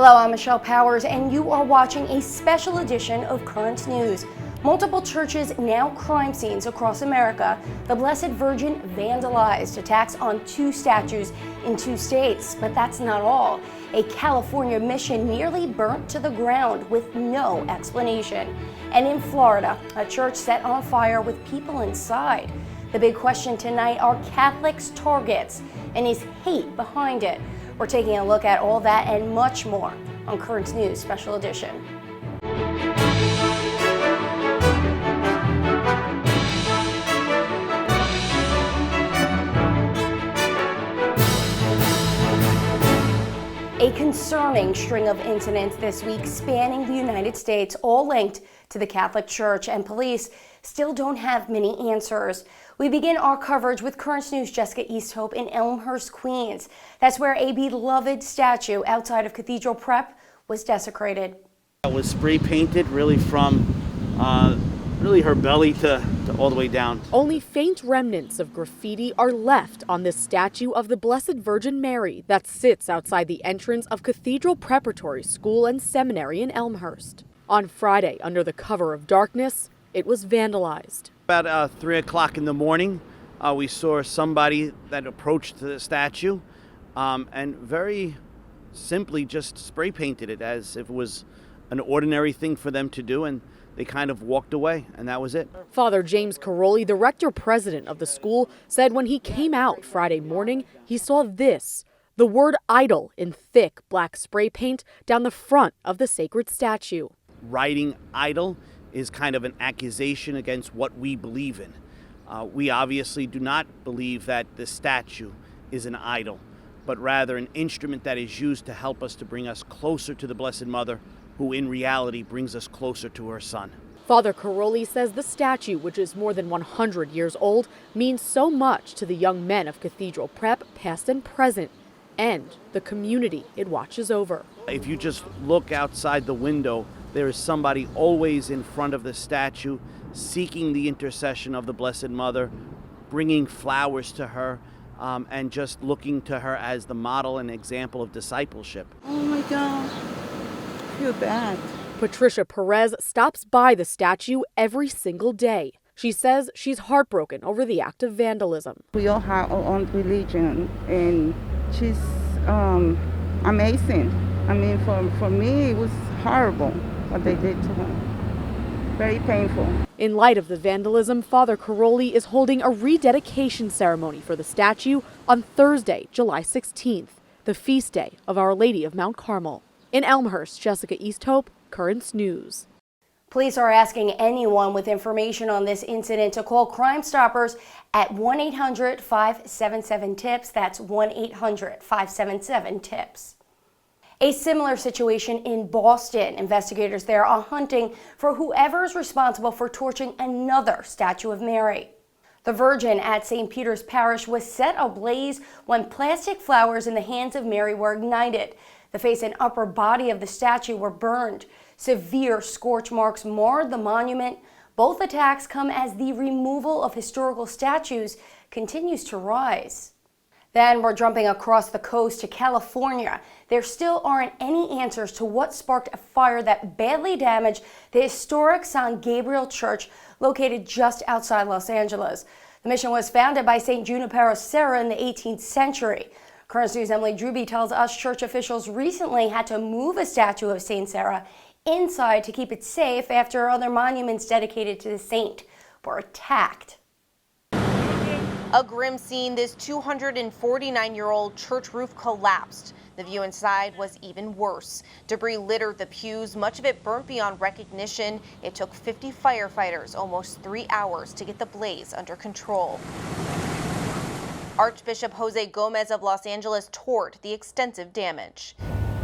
Hello, I'm Michelle Powers, and you are watching a special edition of Current News. Multiple churches, now crime scenes across America. The Blessed Virgin vandalized, attacks on 2 statues in 2 states. But that's not all. A California mission nearly burnt to the ground with no explanation. And in Florida, a church set on fire with people inside. The big question tonight, are Catholics targets? And is hate behind it? We're taking a look at all that and much more on Current News Special Edition. A concerning string of incidents this week spanning the United States, all linked to the Catholic Church, and police still don't have many answers. We begin our coverage with Current News' Jessica Easthope in Elmhurst, Queens. That's where a beloved statue outside of Cathedral Prep was desecrated. It was spray painted really from her belly to all the way down. Only faint remnants of graffiti are left on this statue of the Blessed Virgin Mary that sits outside the entrance of Cathedral Preparatory School and Seminary in Elmhurst. On Friday, under the cover of darkness, it was vandalized. About 3 o'clock in the morning, we saw somebody that approached the statue and very simply just spray painted it as if it was an ordinary thing for them to do, and they kind of walked away, and that was it. Father James Caroli, the rector-president of the school, said when he came out Friday morning, he saw this, the word idol in thick black spray paint down the front of the sacred statue. Writing idol is kind of an accusation against what we believe in. We obviously do not believe that the statue is an idol, but rather an instrument that is used to help us to bring us closer to the Blessed Mother, who in reality brings us closer to her Son. Father Caroli says the statue, which is more than 100 years old, means so much to the young men of Cathedral Prep, past and present, and the community it watches over. If you just look outside the window, there is somebody always in front of the statue, seeking the intercession of the Blessed Mother, bringing flowers to her, and just looking to her as the model and example of discipleship. Oh my God, I feel bad. Patricia Perez stops by the statue every single day. She says she's heartbroken over the act of vandalism. We all have our own religion, and she's amazing. I mean, for me, it was horrible what they did to her. Very painful. In light of the vandalism, Father Caroli is holding a rededication ceremony for the statue on Thursday, July 16th, the feast day of Our Lady of Mount Carmel. In Elmhurst, Jessica Easthope, Currents News. Police are asking anyone with information on this incident to call Crime Stoppers at 1-800-577-TIPS. That's 1-800-577-TIPS. A similar situation in Boston. Investigators there are hunting for whoever is responsible for torching another statue of Mary. The Virgin at St. Peter's Parish was set ablaze when plastic flowers in the hands of Mary were ignited. The face and upper body of the statue were burned. Severe scorch marks marred the monument. Both attacks come as the removal of historical statues continues to rise. Then we're jumping across the coast to California. There still aren't any answers to what sparked a fire that badly damaged the historic San Gabriel Church located just outside Los Angeles. The mission was founded by St. Junipero Serra in the 18th century. Current News' Emily Druby tells us church officials recently had to move a statue of St. Serra inside to keep it safe after other monuments dedicated to the saint were attacked. A grim scene, this 249-year-old church roof collapsed. The view inside was even worse. Debris littered the pews, much of it burnt beyond recognition. It took 50 firefighters almost 3 hours to get the blaze under control. Archbishop Jose Gomez of Los Angeles toured the extensive damage.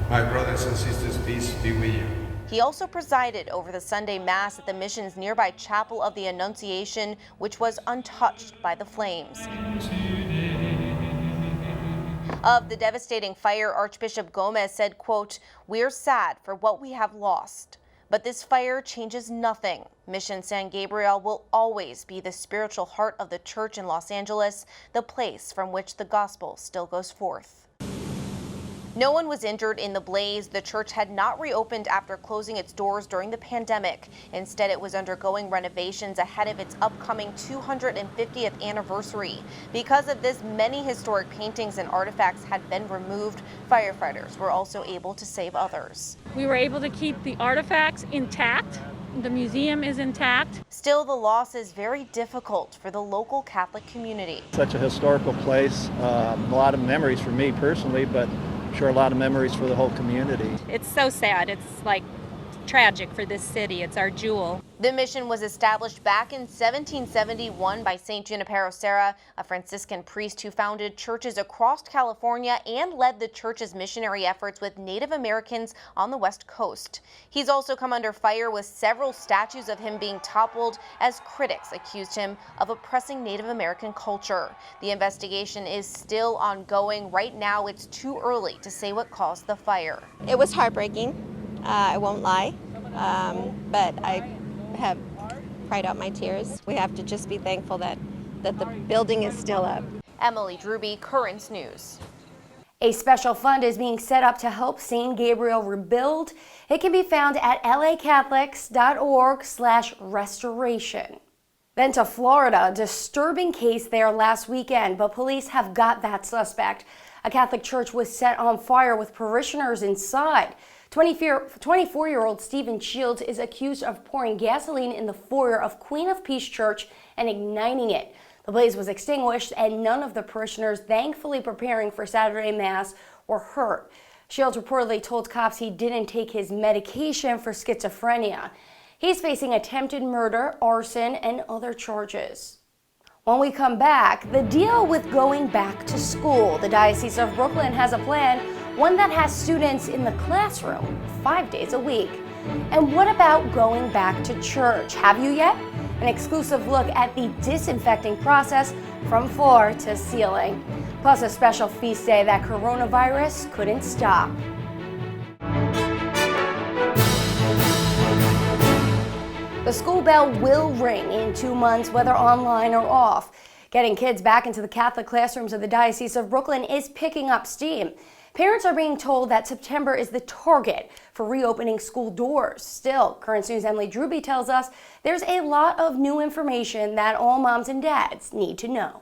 My brothers and sisters, peace be with you. He also presided over the Sunday Mass at the mission's nearby Chapel of the Annunciation, which was untouched by the flames. Of the devastating fire, Archbishop Gomez said, quote, "We're sad for what we have lost, but this fire changes nothing. Mission San Gabriel will always be the spiritual heart of the church in Los Angeles, the place from which the gospel still goes forth." No one was injured in the blaze. The church had not reopened after closing its doors during the pandemic. Instead, it was undergoing renovations ahead of its upcoming 250th anniversary. Because of this, many historic paintings and artifacts had been removed. Firefighters were also able to save others. We were able to keep the artifacts intact. The museum is intact. Still, the loss is very difficult for the local Catholic community. Such a historical place, a lot of memories for me personally, but I'm sure a lot of memories for the whole community. It's so sad. It's like tragic for this city. It's our jewel. The mission was established back in 1771 by St. Junipero Serra, a Franciscan priest who founded churches across California and led the church's missionary efforts with Native Americans on the West Coast. He's also come under fire with several statues of him being toppled as critics accused him of oppressing Native American culture. The investigation is still ongoing. Right now, it's too early to say what caused the fire. It was heartbreaking, I won't lie, but I have cried out my tears. We have to just be thankful that the building is still up. Emily Druby, Currents News. A special fund is being set up to help St. Gabriel rebuild. It can be found at lacatholics.org/restoration. Then to Florida, a disturbing case there last weekend, but police have got that suspect. A Catholic church was set on fire with parishioners inside. 24-year-old Stephen Shields is accused of pouring gasoline in the foyer of Queen of Peace Church and igniting it. The blaze was extinguished and none of the parishioners, thankfully preparing for Saturday Mass, were hurt. Shields reportedly told cops he didn't take his medication for schizophrenia. He's facing attempted murder, arson, and other charges. When we come back, the deal with going back to school. The Diocese of Brooklyn has a plan, one that has students in the classroom 5 days a week. And what about going back to church? Have you yet? An exclusive look at the disinfecting process from floor to ceiling. Plus a special feast day that coronavirus couldn't stop. The school bell will ring in 2 months, whether online or off. Getting kids back into the Catholic classrooms of the Diocese of Brooklyn is picking up steam. Parents are being told that September is the target for reopening school doors. Still, Currents News' Emily Druby tells us there's a lot of new information that all moms and dads need to know.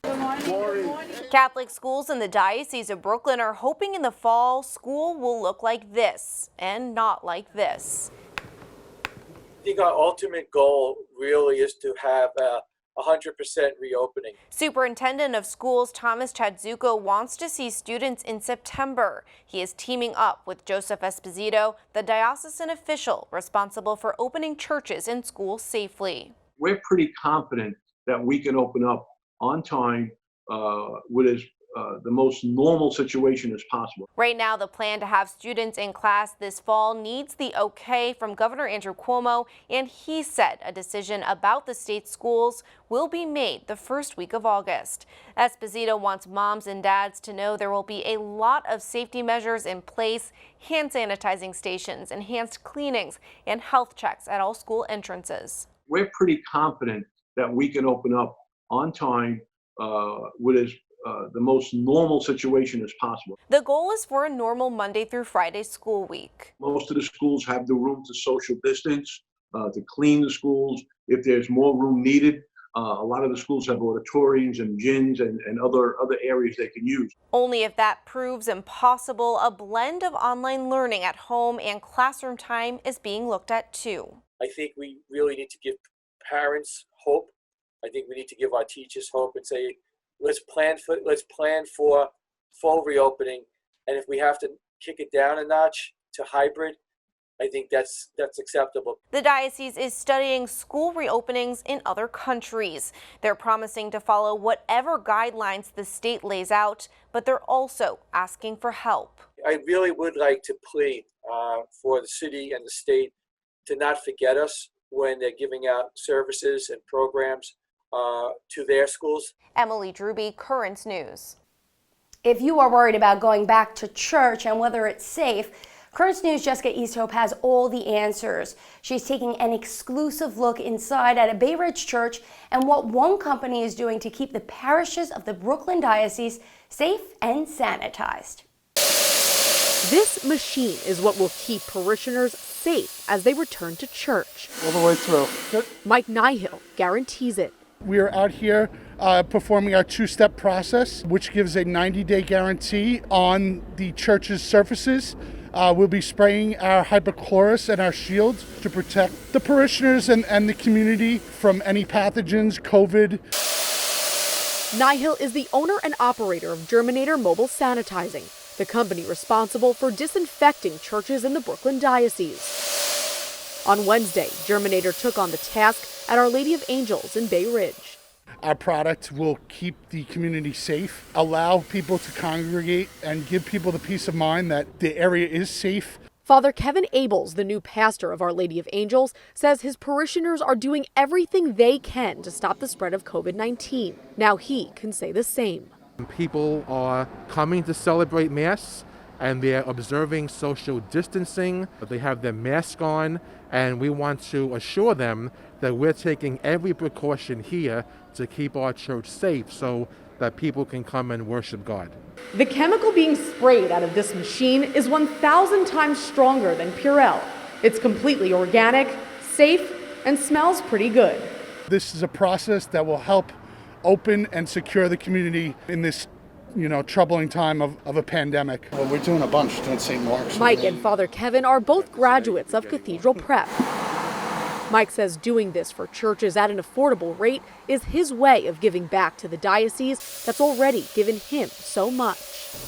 Good morning. Catholic schools in the Diocese of Brooklyn are hoping in the fall school will look like this and not like this. I think our ultimate goal really is to have a 100% reopening. Superintendent of Schools Thomas Chadzuko wants to see students in September. He is teaming up with Joseph Esposito, the diocesan official responsible for opening churches and schools safely. We're pretty confident that we can open up on time with the most normal situation as possible. Right now, the plan to have students in class this fall needs the okay from Governor Andrew Cuomo, and he said a decision about the state schools will be made the first week of August. Esposito wants moms and dads to know there will be a lot of safety measures in place, hand sanitizing stations, enhanced cleanings, and health checks at all school entrances. We're pretty confident that we can open up on time with the most normal situation as possible. The goal is for a normal Monday through Friday school week. Most of the schools have the room to social distance, to clean the schools. If there's more room needed, a lot of the schools have auditoriums and gyms and other areas they can use. Only if that proves impossible, a blend of online learning at home and classroom time is being looked at too. I think we really need to give parents hope. I think we need to give our teachers hope and say, let's plan for full reopening, and if we have to kick it down a notch to hybrid, I think that's acceptable. The diocese is studying school reopenings in other countries. They're promising to follow whatever guidelines the state lays out, but they're also asking for help. I really would like to plead for the city and the state to not forget us when they're giving out services and programs to their schools. Emily Druby, Currents News. If you are worried about going back to church and whether it's safe, Currents News' Jessica Easthope has all the answers. She's taking an exclusive look inside at a Bay Ridge church and what one company is doing to keep the parishes of the Brooklyn Diocese safe and sanitized. This machine is what will keep parishioners safe as they return to church. All the way through. Good. Mike Nihill guarantees it. We are out here performing our two-step process, which gives a 90-day guarantee on the church's surfaces. We'll be spraying our hypochlorous and our shields to protect the parishioners and the community from any pathogens, COVID. Nihill is the owner and operator of Germinator Mobile Sanitizing, the company responsible for disinfecting churches in the Brooklyn Diocese. On Wednesday, Germinator took on the task at Our Lady of Angels in Bay Ridge. Our product will keep the community safe, allow people to congregate, and give people the peace of mind that the area is safe. Father Kevin Abels, the new pastor of Our Lady of Angels, says his parishioners are doing everything they can to stop the spread of COVID-19. Now he can say the same. People are coming to celebrate Mass, and they're observing social distancing. They have their mask on, and we want to assure them that we're taking every precaution here to keep our church safe so that people can come and worship God. The chemical being sprayed out of this machine is 1,000 times stronger than Purell. It's completely organic, safe, and smells pretty good. This is a process that will help open and secure the community in this troubling time of a pandemic. Well, we're doing a bunch doing St. Mark's. Mike and Father Kevin are both graduates of Cathedral Prep. Mike says doing this for churches at an affordable rate is his way of giving back to the diocese that's already given him so much.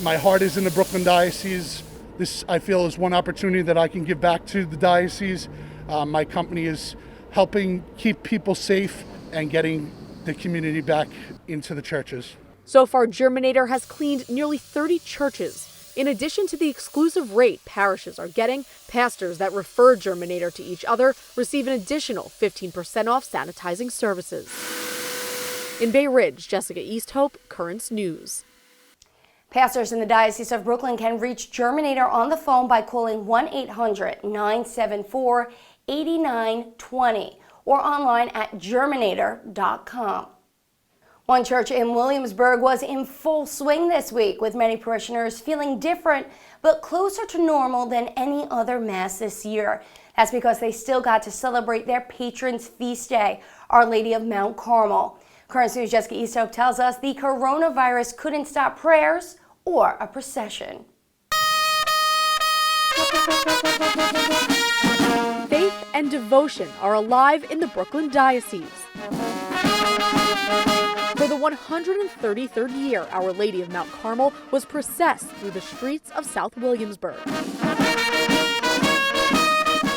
My heart is in the Brooklyn Diocese. This, I feel, is one opportunity that I can give back to the diocese. My company is helping keep people safe and getting the community back into the churches. So far, Germinator has cleaned nearly 30 churches. In addition to the exclusive rate parishes are getting, pastors that refer Germinator to each other receive an additional 15% off sanitizing services. In Bay Ridge, Jessica Easthope, Currents News. Pastors in the Diocese of Brooklyn can reach Germinator on the phone by calling 1-800-974-8920 or online at germinator.com. One church in Williamsburg was in full swing this week, with many parishioners feeling different but closer to normal than any other Mass this year. That's because they still got to celebrate their patron's feast day, Our Lady of Mount Carmel. Current News' Jessica Easthope tells us the coronavirus couldn't stop prayers or a procession. Faith and devotion are alive in the Brooklyn Diocese. For the 133rd year, Our Lady of Mount Carmel was processed through the streets of South Williamsburg.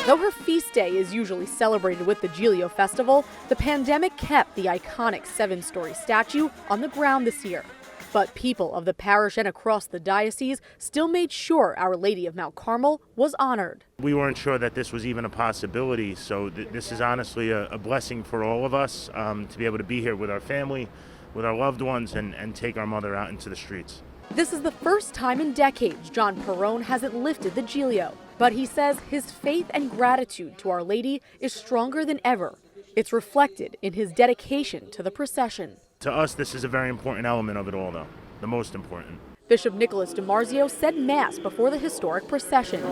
Though her feast day is usually celebrated with the Giglio Festival, the pandemic kept the iconic 7-story statue on the ground this year. But people of the parish and across the diocese still made sure Our Lady of Mount Carmel was honored. We weren't sure that this was even a possibility, so this is honestly a blessing for all of us to be able to be here with our family, with our loved ones, and take our mother out into the streets. This is the first time in decades John Perrone hasn't lifted the Giglio, but he says his faith and gratitude to Our Lady is stronger than ever. It's reflected in his dedication to the procession. To us, this is a very important element of it all, though, the most important. Bishop Nicholas DiMarzio said Mass before the historic procession.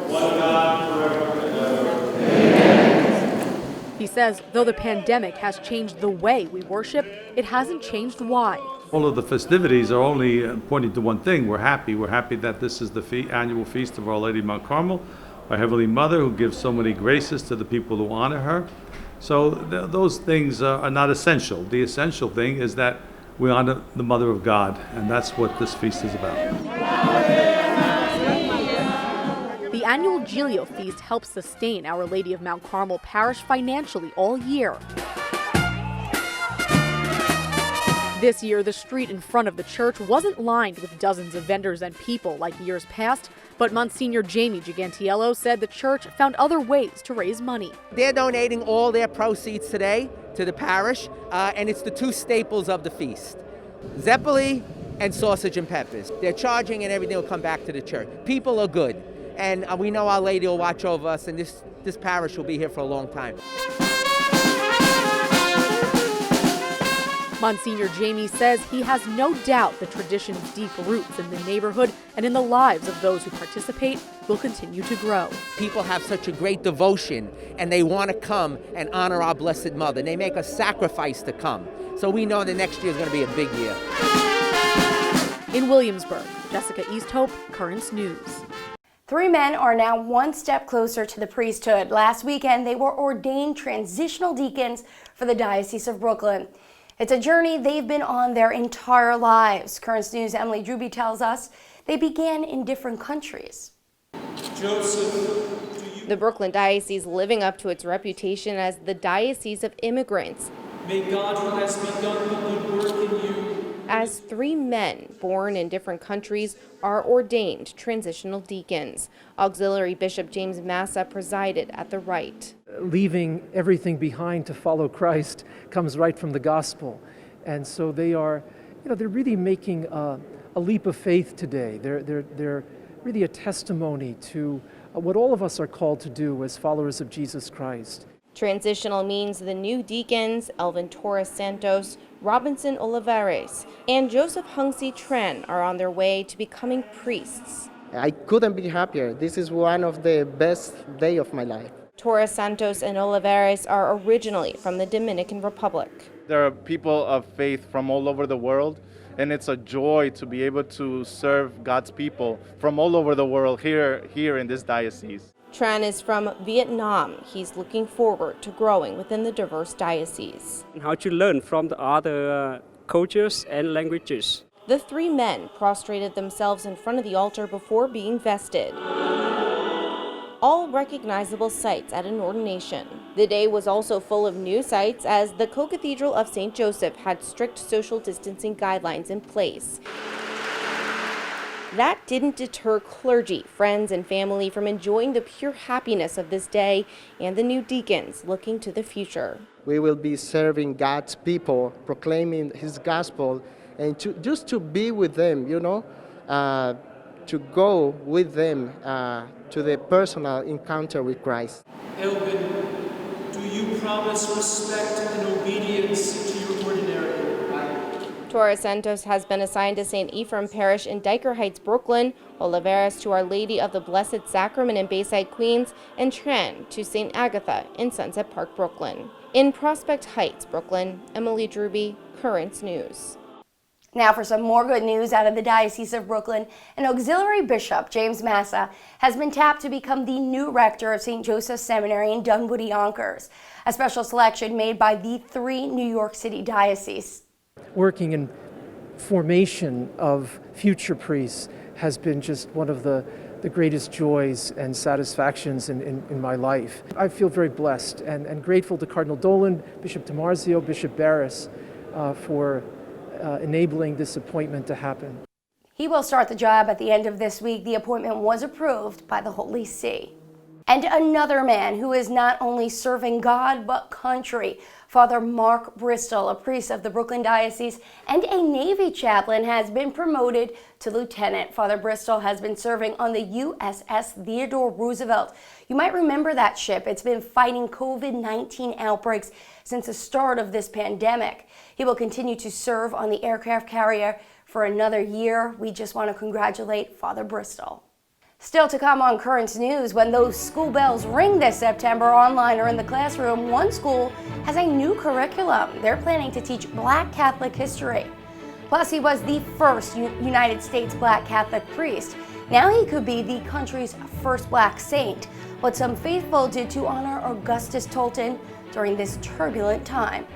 He says, though the pandemic has changed the way we worship, it hasn't changed why. All of the festivities are only pointing to one thing. We're happy. We're happy that this is the annual feast of Our Lady of Mount Carmel, our Heavenly Mother, who gives so many graces to the people who honor her. So those things are not essential. The essential thing is that we honor the Mother of God, and that's what this feast is about. The annual Giglio feast helps sustain Our Lady of Mount Carmel Parish financially all year. This year, the street in front of the church wasn't lined with dozens of vendors and people like years past, but Monsignor Jamie Gigantiello said the church found other ways to raise money. They're donating all their proceeds today to the parish, and it's the two staples of the feast, Zeppoli and sausage and peppers. They're charging and everything will come back to the church. People are good, and we know Our Lady will watch over us, and this parish will be here for a long time. Monsignor Jamie says he has no doubt the tradition's deep roots in the neighborhood and in the lives of those who participate will continue to grow. People have such a great devotion, and they want to come and honor our Blessed Mother. They make a sacrifice to come. So we know that next year is going to be a big year. In Williamsburg, Jessica Easthope, Currents News. 3 men are now one step closer to the priesthood. Last weekend, they were ordained transitional deacons for the Diocese of Brooklyn. It's a journey they've been on their entire lives. Currents News' Emily Druby tells us they began in different countries. The Brooklyn Diocese living up to its reputation as the Diocese of Immigrants. May God, who has begun the good work in you, as 3 men born in different countries are ordained transitional deacons. Auxiliary Bishop James Massa presided at the rite. Leaving everything behind to follow Christ comes right from the gospel. And so they are, they're really making a leap of faith today. They're really a testimony to what all of us are called to do as followers of Jesus Christ. Transitional means the new deacons, Elvin Torres Santos, Robinson Olivares, and Joseph Hungsi Tran are on their way to becoming priests. I couldn't be happier. This is one of the best days of my life. Torres Santos and Olivares are originally from the Dominican Republic. There are people of faith from all over the world, and it's a joy to be able to serve God's people from all over the world here in this diocese. Tran is from Vietnam. He's looking forward to growing within the diverse diocese. How to learn from the other cultures and languages. The 3 men prostrated themselves in front of the altar before being vested. All recognizable sites at an ordination. The day was also full of new sights as the Co-Cathedral of St. Joseph had strict social distancing guidelines in place. That didn't deter clergy, friends, and family from enjoying the pure happiness of this day and the new deacons looking to the future. We will be serving God's people, proclaiming His gospel, and just to be with them, to go with them to the personal encounter with Christ. Elvin, do you promise respect and obedience to your ordinary? Torres Santos has been assigned to St. Ephraim Parish in Dyker Heights, Brooklyn, Olivares to Our Lady of the Blessed Sacrament in Bayside, Queens, and Tran to St. Agatha in Sunset Park, Brooklyn. In Prospect Heights, Brooklyn, Emily Druby, Currents News. Now for some more good news out of the Diocese of Brooklyn. An auxiliary bishop, James Massa, has been tapped to become the new rector of St. Joseph's Seminary in Dunwoody, Yonkers, a special selection made by the 3 New York City dioceses. Working in formation of future priests has been just one of the greatest joys and satisfactions in my life. I feel very blessed and grateful to Cardinal Dolan, Bishop DiMarzio, Bishop Barris for enabling this appointment to happen. He will start the job at the end of this week. The appointment was approved by the Holy See. And another man who is not only serving God but country, Father Mark Bristol, a priest of the Brooklyn Diocese and a Navy chaplain, has been promoted to lieutenant. Father Bristol has been serving on the USS Theodore Roosevelt. You might remember that ship. It's been fighting COVID-19 outbreaks since the start of this pandemic. He will continue to serve on the aircraft carrier for another year. We just want to congratulate Father Bristol. Still to come on Currents News, when those school bells ring this September, online or in the classroom, one school has a new curriculum. They're planning to teach Black Catholic history. Plus, he was the first United States Black Catholic priest. Now he could be the country's first Black saint, what some faithful did to honor Augustus Tolton during this turbulent time.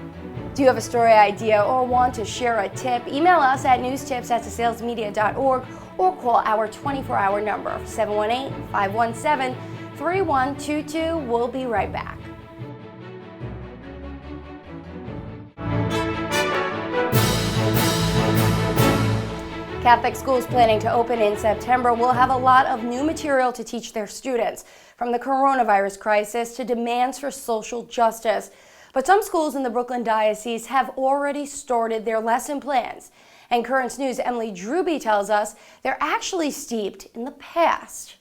Do you have a story idea or want to share a tip? Email us at newstips@thesalesmedia.org or call our 24-hour number, 718-517-3122. We'll be right back. Catholic schools planning to open in September will have a lot of new material to teach their students, from the coronavirus crisis to demands for social justice. But some schools in the Brooklyn Diocese have already started their lesson plans. And Currents News' Emily Druby tells us they're actually steeped in the past.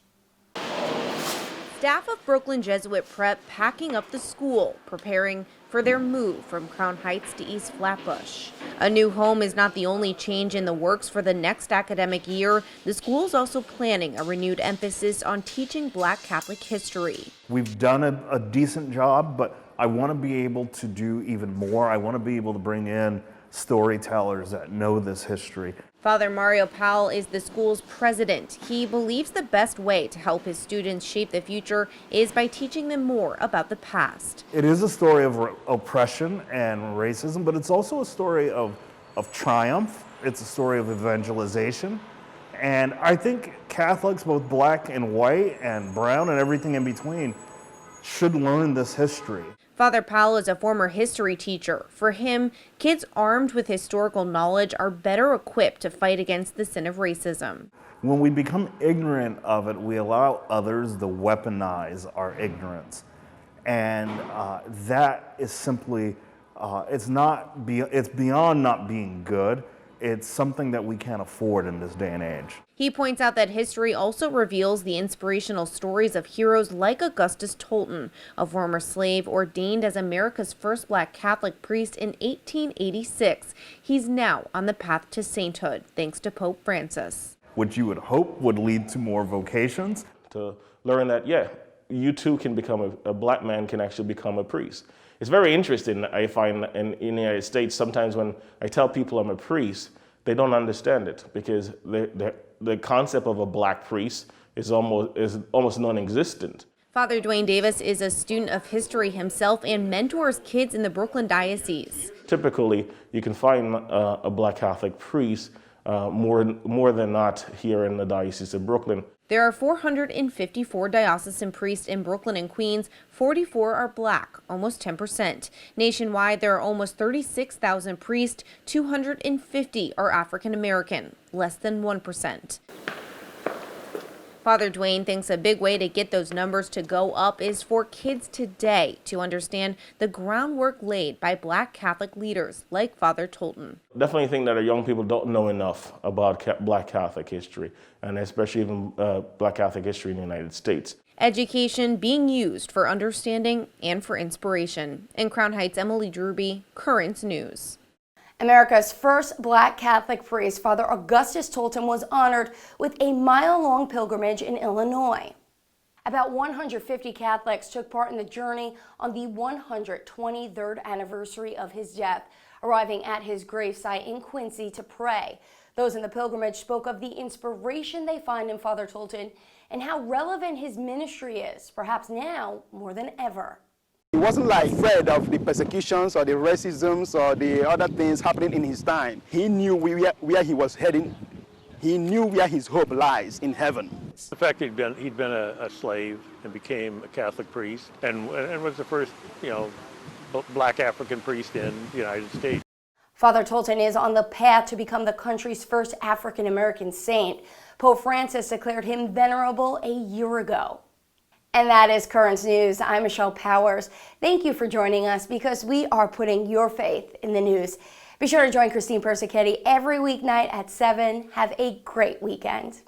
Staff of Brooklyn Jesuit Prep packing up the school, preparing for their move from Crown Heights to East Flatbush. A new home is not the only change in the works for the next academic year. The school is also planning a renewed emphasis on teaching Black Catholic history. We've done a decent job, but I want to be able to do even more. I want to be able to bring in storytellers that know this history. Father Mario Powell is the school's president. He believes the best way to help his students shape the future is by teaching them more about the past. It is a story of oppression and racism, but it's also a story of triumph. It's a story of evangelization. And I think Catholics, both black and white and brown and everything in between, should learn this history. Father Powell is a former history teacher. For him, kids armed with historical knowledge are better equipped to fight against the sin of racism. When we become ignorant of it, we allow others to weaponize our ignorance. And that is simply, it's beyond not being good. It's something that we can't afford in this day and age. He points out that history also reveals the inspirational stories of heroes like Augustus Tolton, a former slave ordained as America's first Black Catholic priest in 1886. He's now on the path to sainthood, thanks to Pope Francis. Which you would hope would lead to more vocations. To learn that, yeah, you too can become a black man can actually become a priest. It's very interesting, I find, in the United States, sometimes when I tell people I'm a priest, they don't understand it because the concept of a black priest is almost non-existent. Father Dwayne Davis is a student of history himself and mentors kids in the Brooklyn Diocese. Typically, you can find a Black Catholic priest more than not here in the Diocese of Brooklyn. There are 454 diocesan priests in Brooklyn and Queens. 44 are Black, almost 10%. Nationwide, there are almost 36,000 priests. 250 are African American, less than 1%. Father Dwayne thinks a big way to get those numbers to go up is for kids today to understand the groundwork laid by Black Catholic leaders like Father Tolton. Definitely think that our young people don't know enough about Black Catholic history, and especially even Black Catholic history in the United States. Education being used for understanding and for inspiration. In Crown Heights, Emily Druby, Currents News. America's first Black Catholic priest, Father Augustus Tolton, was honored with a mile-long pilgrimage in Illinois. About 150 Catholics took part in the journey on the 123rd anniversary of his death, arriving at his gravesite in Quincy to pray. Those in the pilgrimage spoke of the inspiration they find in Father Tolton and how relevant his ministry is, perhaps now more than ever. He wasn't like afraid of the persecutions or the racisms or the other things happening in his time. He knew where he was heading. He knew where his hope lies, in heaven. The fact he'd been a slave and became a Catholic priest and was the first, Black African priest in the United States. Father Tolton is on the path to become the country's first African American saint. Pope Francis declared him venerable a year ago. And that is Currents News. I'm Michelle Powers. Thank you for joining us because we are putting your faith in the news. Be sure to join Christine Persichetti every weeknight at 7. Have a great weekend.